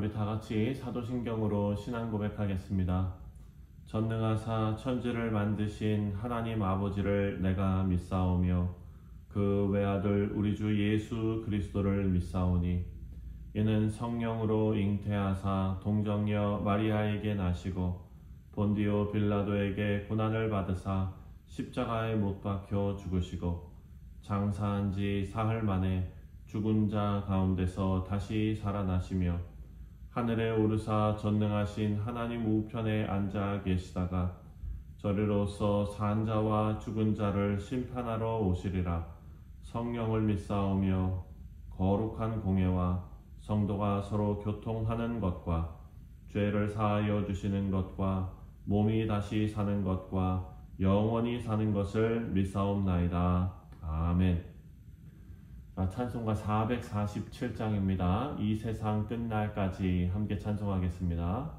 우리 다 같이 사도신경으로 신앙 고백하겠습니다. 전능하사 천지를 만드신 하나님 아버지를 내가 믿사오며 그 외아들 우리 주 예수 그리스도를 믿사오니 이는 성령으로 잉태하사 동정녀 마리아에게 나시고 본디오 빌라도에게 고난을 받으사 십자가에 못 박혀 죽으시고 장사한 지 사흘 만에 죽은 자 가운데서 다시 살아나시며 하늘에 오르사 전능하신 하나님 우편에 앉아 계시다가 저리로서 산 자와 죽은 자를 심판하러 오시리라. 성령을 믿사오며 거룩한 공예와 성도가 서로 교통하는 것과 죄를 사하여 주시는 것과 몸이 다시 사는 것과 영원히 사는 것을 믿사옵나이다. 아멘. 찬송가 447장입니다. 이 세상 끝날까지 함께 찬송하겠습니다.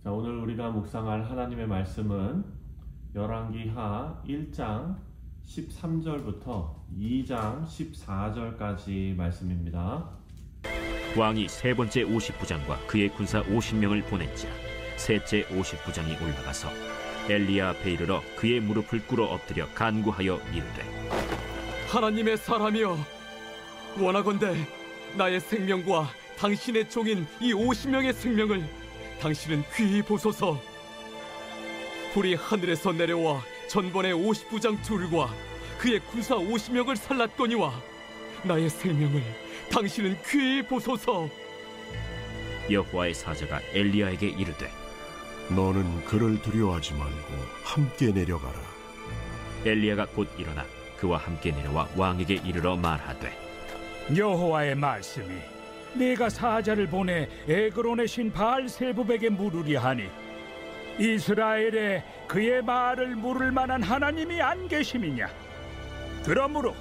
오늘 우리가 묵상할 하나님의 말씀은 열왕기하 1장 13절부터 2장 14절까지 말씀입니다. 왕이 세 번째 50부장과 그의 군사 50명을 보냈자 셋째 50부장이 올라가서 엘리야 앞에 이르러 그의 무릎을 꿇어 엎드려 간구하여 이르되 하나님의 사람이여, 원하건대 나의 생명과 당신의 종인 이 50명의 생명을 당신은 귀히 보소서. 불이 하늘에서 내려와 전번의 50부장 둘과 그의 군사 50명을 살랐거니와 나의 생명을 당신은 귀히 보소서. 여호와의 사자가 엘리야에게 이르되 너는 그를 두려워하지 말고 함께 내려가라. 엘리야가 곧 일어나 그와 함께 내려와 왕에게 이르러 말하되 여호와의 말씀이 내가 사자를 보내 에그론의 신 바알세붑에게 물으리 하니 이스라엘에 그의 말을 물을 만한 하나님이 안 계심이냐? 그러므로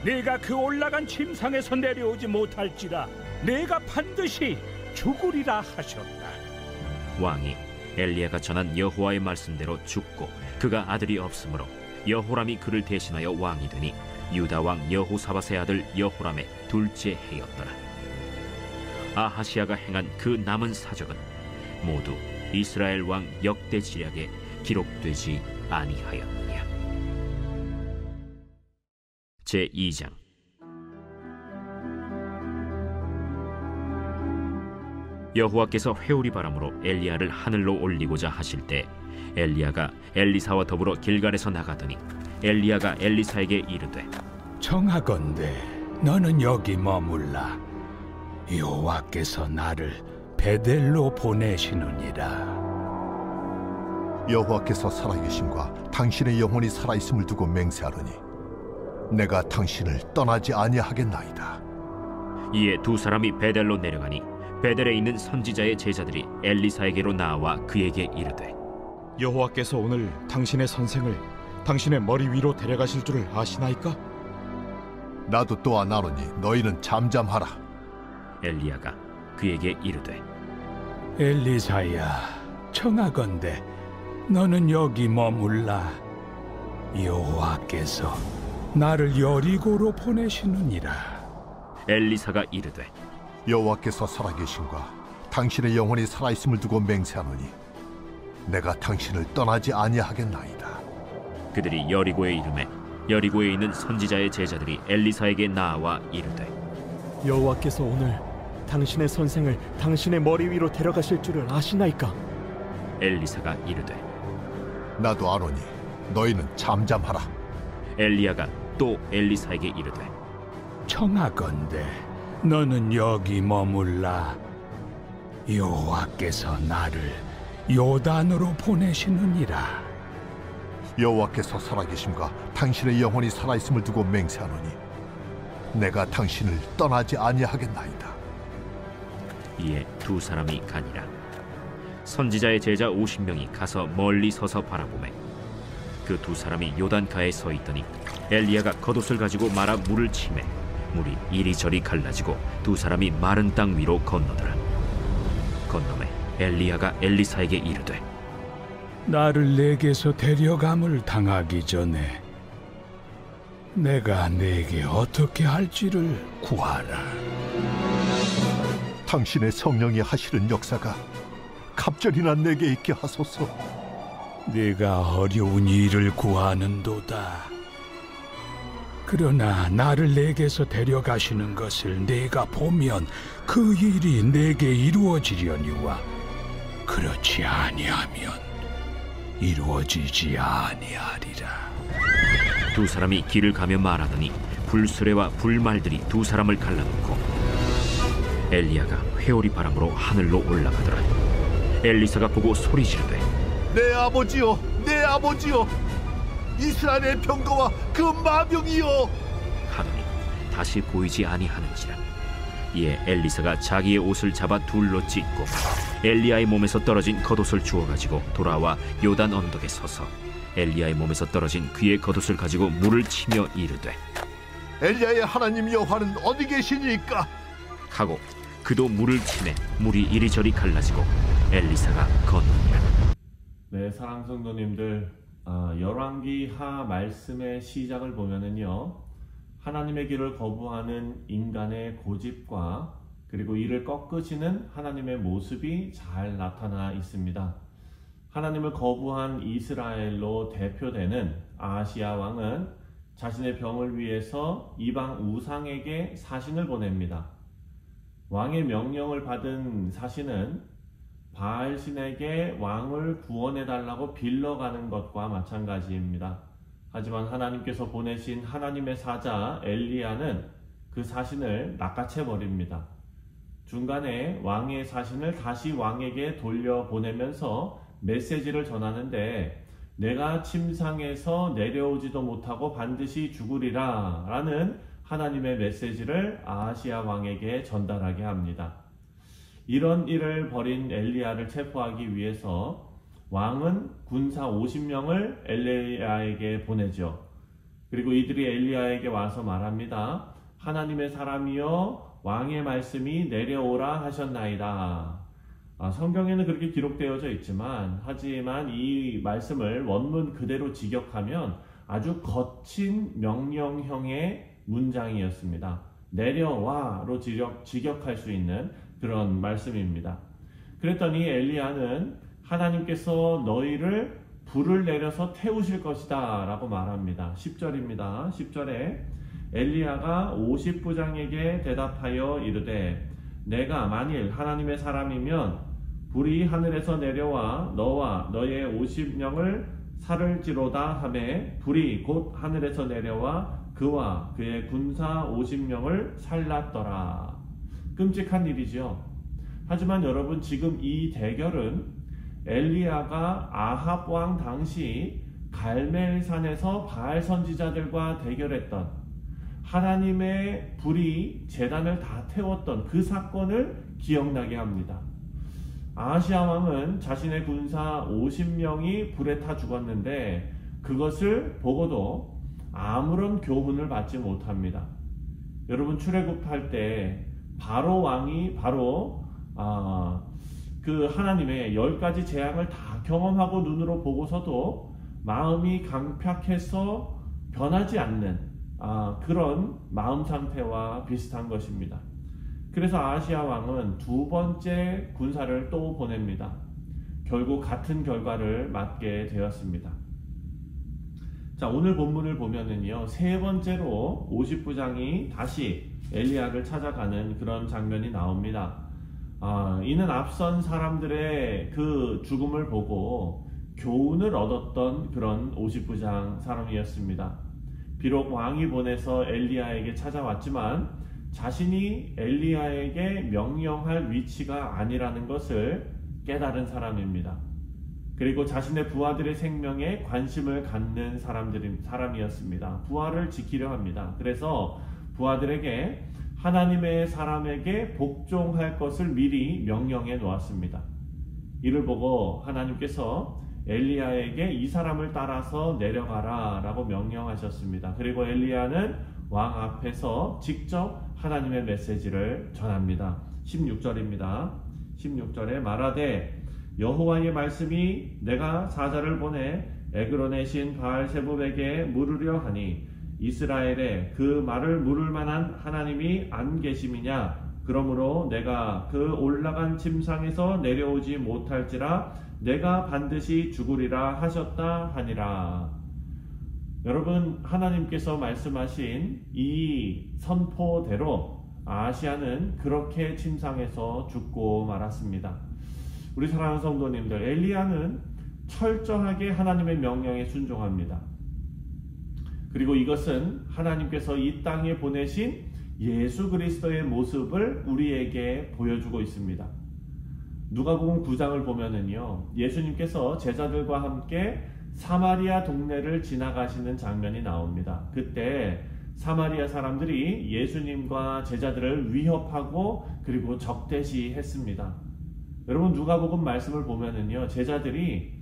내가 그 올라간 침상에서 내려오지 못할지라 내가 반드시 죽으리라 하셨다. 왕이 엘리야가 전한 여호와의 말씀대로 죽고 그가 아들이 없으므로 여호람이 그를 대신하여 왕이 되니 유다 왕 여호사밧의 아들 여호람의 둘째 해였더라. 아하시야가 행한 그 남은 사적은 모두 이스라엘 왕 역대 지략에 기록되지 아니하였느냐. 제2장. 여호와께서 회오리 바람으로 엘리야를 하늘로 올리고자 하실 때 엘리야가 엘리사와 더불어 길갈에서 나가더니 엘리야가 엘리사에게 이르되 청하건대 너는 여기 머물라. 여호와께서 나를 베델로 보내시느니라. 여호와께서 살아계심과 당신의 영혼이 살아있음을 두고 맹세하노니 내가 당신을 떠나지 아니하겠나이다. 이에 두 사람이 베델로 내려가니 베델에 있는 선지자의 제자들이 엘리사에게로 나와 그에게 이르되 여호와께서 오늘 당신의 선생을 당신의 머리 위로 데려가실 줄을 아시나이까? 나도 또한 아노니 너희는 잠잠하라. 엘리야가 그에게 이르되 엘리사야, 청하건대 너는 여기 머물라. 여호와께서 나를 여리고로 보내시느니라. 엘리사가 이르되 여호와께서 살아계심과 당신의 영혼이 살아있음을 두고 맹세하노니 내가 당신을 떠나지 아니하겠나이다. 그들이 여리고에 이르매 여리고에 있는 선지자의 제자들이 엘리사에게 나와 이르되 여호와께서 오늘 당신의 선생을 당신의 머리 위로 데려가실 줄을 아시나이까? 엘리사가 이르되 나도 아노니 너희는 잠잠하라. 엘리야가 또 엘리사에게 이르되 청하건대 너는 여기 머물라. 여호와께서 나를 요단으로 보내시느니라. 여호와께서 살아계심과 당신의 영혼이 살아있음을 두고 맹세하노니 내가 당신을 떠나지 아니하겠나이다. 이에 두 사람이 가니라. 선지자의 제자 50명이 가서 멀리 서서 바라보매 그 두 사람이 요단가에 서 있더니 엘리야가 겉옷을 가지고 말아 물을 치매 물이 이리저리 갈라지고 두 사람이 마른 땅 위로 건너더라. 건너매 엘리야가 엘리사에게 이르되 나를 내게서 데려감을 당하기 전에 내가 내게 어떻게 할지를 구하라. 당신의 성령이 하시는 역사가 갑절이나 내게 있게 하소서. 네가 어려운 일을 구하는도다. 그러나 나를 내게서 데려가시는 것을 내가 보면 그 일이 내게 이루어지려니와 그렇지 아니하면 이루어지지 아니하리라. 두 사람이 길을 가며 말하더니 불수레와 불말들이 두 사람을 갈라놓고 엘리야가 회오리 바람으로 하늘로 올라가더라. 엘리사가 보고 소리 지르되 내 아버지여, 내 아버지여, 이스라엘의 병거와 그 마병이여 하더니 다시 보이지 아니하는지라. 이에 엘리사가 자기의 옷을 잡아 둘로 찢고 엘리야의 몸에서 떨어진 겉옷을 주워 가지고 돌아와 요단 언덕에 서서 엘리야의 몸에서 떨어진 그의 겉옷을 가지고 물을 치며 이르되 엘리야의 하나님 여호와는 어디 계시니까? 하고 그도 물을 치매 물이 이리저리 갈라지고 엘리사가 건너니라. 네, 사랑 성도님들, 열왕기 하 말씀의 시작을 보면은요, 하나님의 길을 거부하는 인간의 고집과 그리고 이를 꺾으시는 하나님의 모습이 잘 나타나 있습니다. 하나님을 거부한 이스라엘로 대표되는 아하시야 왕은 자신의 병을 위해서 이방 우상에게 사신을 보냅니다. 왕의 명령을 받은 사신은 바알신에게 왕을 구원해달라고 빌러가는 것과 마찬가지입니다. 하지만 하나님께서 보내신 하나님의 사자 엘리야는 그 사신을 낚아채버립니다. 중간에 왕의 사신을 다시 왕에게 돌려보내면서 메시지를 전하는데 내가 침상에서 내려오지도 못하고 반드시 죽으리라 라는 하나님의 메시지를 아하시야 왕에게 전달하게 합니다. 이런 일을 벌인 엘리야를 체포하기 위해서 왕은 군사 50명을 엘리야에게 보내죠. 그리고 이들이 엘리야에게 와서 말합니다. 하나님의 사람이여 왕의 말씀이 내려오라 하셨나이다. 성경에는 그렇게 기록되어져 있지만 하지만 이 말씀을 원문 그대로 직역하면 아주 거친 명령형의 문장이었습니다. 내려와로 직역할 수 있는 그런 말씀입니다. 그랬더니 엘리야는 하나님께서 너희를 불을 내려서 태우실 것이다 라고 말합니다. 10절입니다. 10절에 엘리야가 50부장에게 대답하여 이르되 내가 만일 하나님의 사람이면 불이 하늘에서 내려와 너와 너의 50명을 살을지로다 하매 불이 곧 하늘에서 내려와 그와 그의 군사 50명을 살랐더라. 끔찍한 일이죠. 하지만 여러분 지금 이 대결은 엘리야가 아합 왕 당시 갈멜산에서 바알 선지자들과 대결했던 하나님의 불이 제단을 다 태웠던 그 사건을 기억나게 합니다. 아하시야 왕은 자신의 군사 50명이 불에 타 죽었는데 그것을 보고도 아무런 교훈을 받지 못합니다. 여러분 출애굽할 때 바로 왕이 그 하나님의 10가지 재앙을 다 경험하고 눈으로 보고서도 마음이 강팍해서 변하지 않는 그런 마음 상태와 비슷한 것입니다. 그래서 아하시야 왕은 두 번째 군사를 또 보냅니다. 결국 같은 결과를 맞게 되었습니다. 자, 오늘 본문을 보면은요, 세 번째로 50부장이 다시 엘리야를 찾아가는 그런 장면이 나옵니다. 이는 앞선 사람들의 그 죽음을 보고 교훈을 얻었던 그런 50부장 사람이었습니다. 비록 왕이 보내서 엘리야에게 찾아왔지만 자신이 엘리야에게 명령할 위치가 아니라는 것을 깨달은 사람입니다. 그리고 자신의 부하들의 생명에 관심을 갖는 사람이었습니다. 부하를 지키려 합니다. 그래서 부하들에게 하나님의 사람에게 복종할 것을 미리 명령해 놓았습니다. 이를 보고 하나님께서 엘리야에게 이 사람을 따라서 내려가라 라고 명령하셨습니다. 그리고 엘리야는 왕 앞에서 직접 하나님의 메시지를 전합니다. 16절입니다. 16절에 말하되 여호와의 말씀이 내가 사자를 보내 에그론의 신 바알세붑에게 물으려 하니 이스라엘에 그 말을 물을 만한 하나님이 안 계심이냐? 그러므로 내가 그 올라간 침상에서 내려오지 못할지라 내가 반드시 죽으리라 하셨다 하니라. 여러분, 하나님께서 말씀하신 이 선포대로 아하시야는 그렇게 침상에서 죽고 말았습니다. 우리 사랑하는 성도님들, 엘리야는 철저하게 하나님의 명령에 순종합니다. 그리고 이것은 하나님께서 이 땅에 보내신 예수 그리스도의 모습을 우리에게 보여주고 있습니다. 누가복음 9장을 보면은요, 예수님께서 제자들과 함께 사마리아 동네를 지나가시는 장면이 나옵니다. 그때 사마리아 사람들이 예수님과 제자들을 위협하고 그리고 적대시했습니다. 여러분, 누가복음 말씀을 보면은요, 제자들이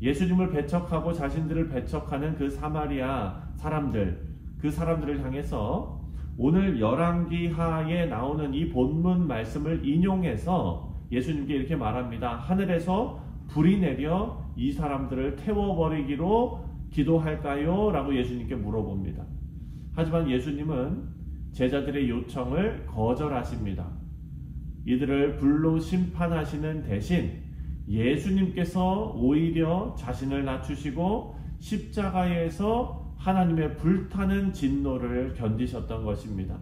예수님을 배척하고 자신들을 배척하는 그 사마리아 사람들, 그 사람들을 향해서 오늘 열왕기하에 나오는 이 본문 말씀을 인용해서 예수님께 이렇게 말합니다. 하늘에서 불이 내려 이 사람들을 태워버리기로 기도할까요? 라고 예수님께 물어봅니다. 하지만 예수님은 제자들의 요청을 거절하십니다. 이들을 불로 심판하시는 대신 예수님께서 오히려 자신을 낮추시고 십자가에서 하나님의 불타는 진노를 견디셨던 것입니다.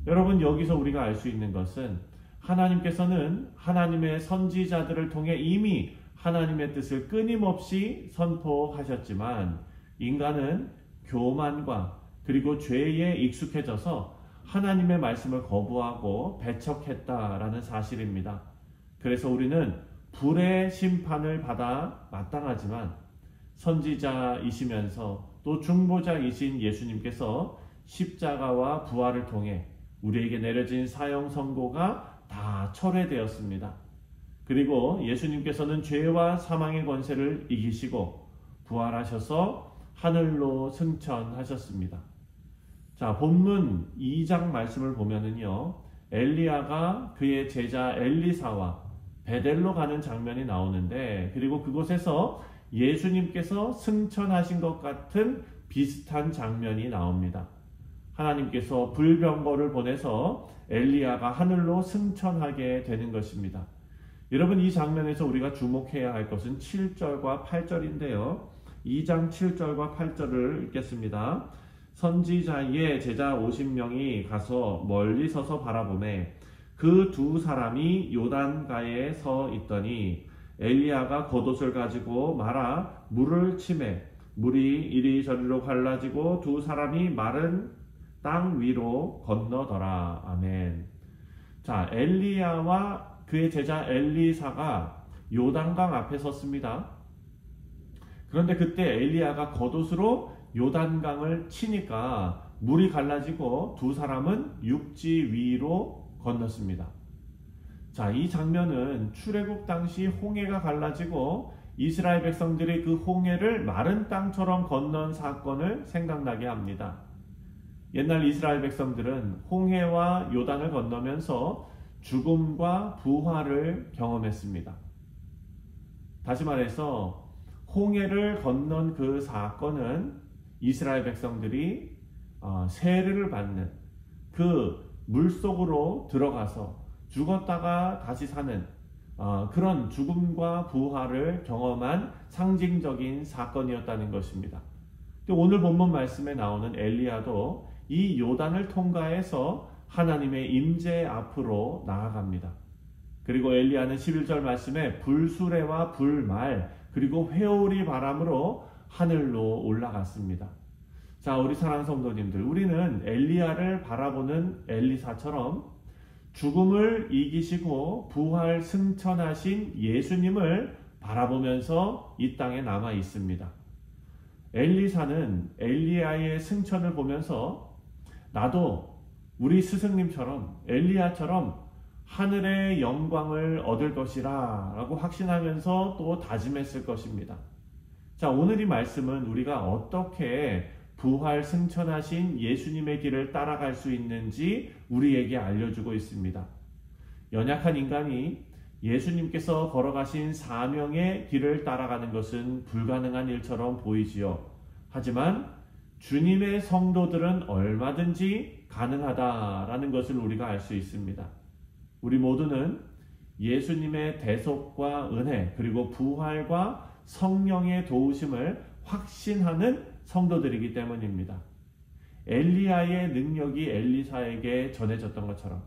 여러분, 여기서 우리가 알 수 있는 것은 하나님께서는 하나님의 선지자들을 통해 이미 하나님의 뜻을 끊임없이 선포하셨지만 인간은 교만과 그리고 죄에 익숙해져서 하나님의 말씀을 거부하고 배척했다라는 사실입니다. 그래서 우리는 불의 심판을 받아 마땅하지만 선지자이시면서 또 중보자이신 예수님께서 십자가와 부활을 통해 우리에게 내려진 사형 선고가 다 철회되었습니다. 그리고 예수님께서는 죄와 사망의 권세를 이기시고 부활하셔서 하늘로 승천하셨습니다. 자, 본문 2장 말씀을 보면은요, 엘리야가 그의 제자 엘리사와 베델로 가는 장면이 나오는데, 그리고 그곳에서 예수님께서 승천하신 것 같은 비슷한 장면이 나옵니다. 하나님께서 불병거를 보내서 엘리야가 하늘로 승천하게 되는 것입니다. 여러분, 이 장면에서 우리가 주목해야 할 것은 7절과 8절인데요. 2장 7절과 8절을 읽겠습니다. 선지자의 제자 50명이 가서 멀리 서서 바라보매 그 두 사람이 요단가에 서 있더니 엘리야가 겉옷을 가지고 말아 물을 치매 물이 이리저리로 갈라지고 두 사람이 마른 땅 위로 건너더라. 아멘. 자, 엘리야와 그의 제자 엘리사가 요단강 앞에 섰습니다. 그런데 그때 엘리야가 겉옷으로 요단강을 치니까 물이 갈라지고 두 사람은 육지 위로 건넜습니다. 자, 이 장면은 출애굽 당시 홍해가 갈라지고 이스라엘 백성들이 그 홍해를 마른 땅처럼 건넌 사건을 생각나게 합니다. 옛날 이스라엘 백성들은 홍해와 요단을 건너면서 죽음과 부활을 경험했습니다. 다시 말해서 홍해를 건넌 그 사건은 이스라엘 백성들이 세례를 받는 그 물속으로 들어가서 죽었다가 다시 사는 그런 죽음과 부활을 경험한 상징적인 사건이었다는 것입니다. 오늘 본문 말씀에 나오는 엘리야도 이 요단을 통과해서 하나님의 임재 앞으로 나아갑니다. 그리고 엘리야는 11절 말씀에 불수레와 불말 그리고 회오리 바람으로 하늘로 올라갔습니다. 자, 우리 사랑하는 성도님들, 우리는 엘리야를 바라보는 엘리사처럼 죽음을 이기시고 부활 승천하신 예수님을 바라보면서 이 땅에 남아 있습니다. 엘리사는 엘리야의 승천을 보면서 나도 우리 스승님처럼 엘리야처럼 하늘의 영광을 얻을 것이라 라고 확신하면서 또 다짐했을 것입니다. 자, 오늘 이 말씀은 우리가 어떻게 부활 승천하신 예수님의 길을 따라갈 수 있는지 우리에게 알려주고 있습니다. 연약한 인간이 예수님께서 걸어가신 사명의 길을 따라가는 것은 불가능한 일처럼 보이지요. 하지만 주님의 성도들은 얼마든지 가능하다라는 것을 우리가 알 수 있습니다. 우리 모두는 예수님의 대속과 은혜 그리고 부활과 성령의 도우심을 확신하는 성도들이기 때문입니다. 엘리야의 능력이 엘리사에게 전해졌던 것처럼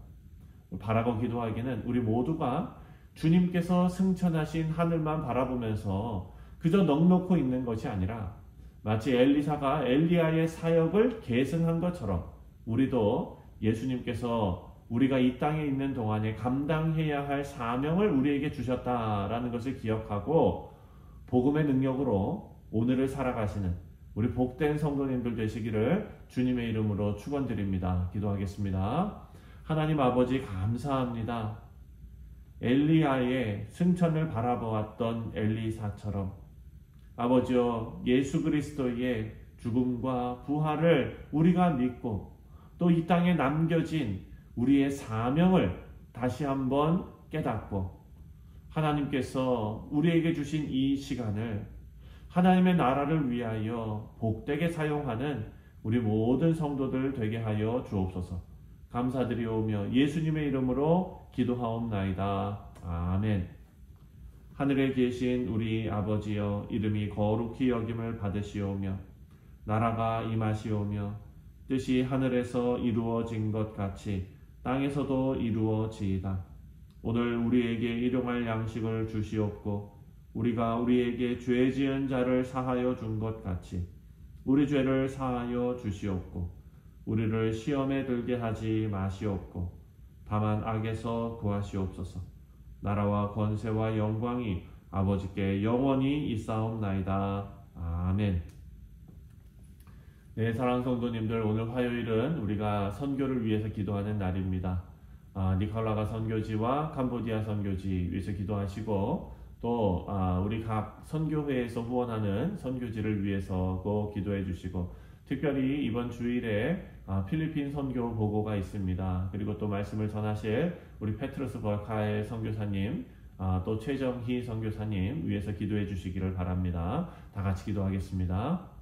바라고 기도하기는 우리 모두가 주님께서 승천하신 하늘만 바라보면서 그저 넋놓고 있는 것이 아니라 마치 엘리사가 엘리야의 사역을 계승한 것처럼 우리도 예수님께서 우리가 이 땅에 있는 동안에 감당해야 할 사명을 우리에게 주셨다라는 것을 기억하고 복음의 능력으로 오늘을 살아가시는 우리 복된 성도님들 되시기를 주님의 이름으로 축원드립니다. 기도하겠습니다. 하나님 아버지 감사합니다. 엘리야의 승천을 바라보았던 엘리사처럼 아버지여 예수 그리스도의 죽음과 부활을 우리가 믿고 또 이 땅에 남겨진 우리의 사명을 다시 한번 깨닫고 하나님께서 우리에게 주신 이 시간을 하나님의 나라를 위하여 복되게 사용하는 우리 모든 성도들 되게 하여 주옵소서. 감사드리오며 예수님의 이름으로 기도하옵나이다. 아멘. 하늘에 계신 우리 아버지여 이름이 거룩히 여김을 받으시오며 나라가 임하시오며 뜻이 하늘에서 이루어진 것 같이 땅에서도 이루어지이다. 오늘 우리에게 일용할 양식을 주시옵고 우리가 우리에게 죄 지은 자를 사하여 준 것 같이 우리 죄를 사하여 주시옵고 우리를 시험에 들게 하지 마시옵고 다만 악에서 구하시옵소서. 나라와 권세와 영광이 아버지께 영원히 있사옵나이다. 아멘. 네, 사랑하는 성도님들, 오늘 화요일은 우리가 선교를 위해서 기도하는 날입니다. 니칼라가 선교지와 캄보디아 선교지 위해서 기도하시고 또 우리 각 선교회에서 후원하는 선교지를 위해서도 기도해 주시고 특별히 이번 주일에 필리핀 선교 보고가 있습니다. 그리고 또 말씀을 전하실 우리 페트로스 벌카의 선교사님 또 최정희 선교사님 위해서 기도해 주시기를 바랍니다. 다 같이 기도하겠습니다.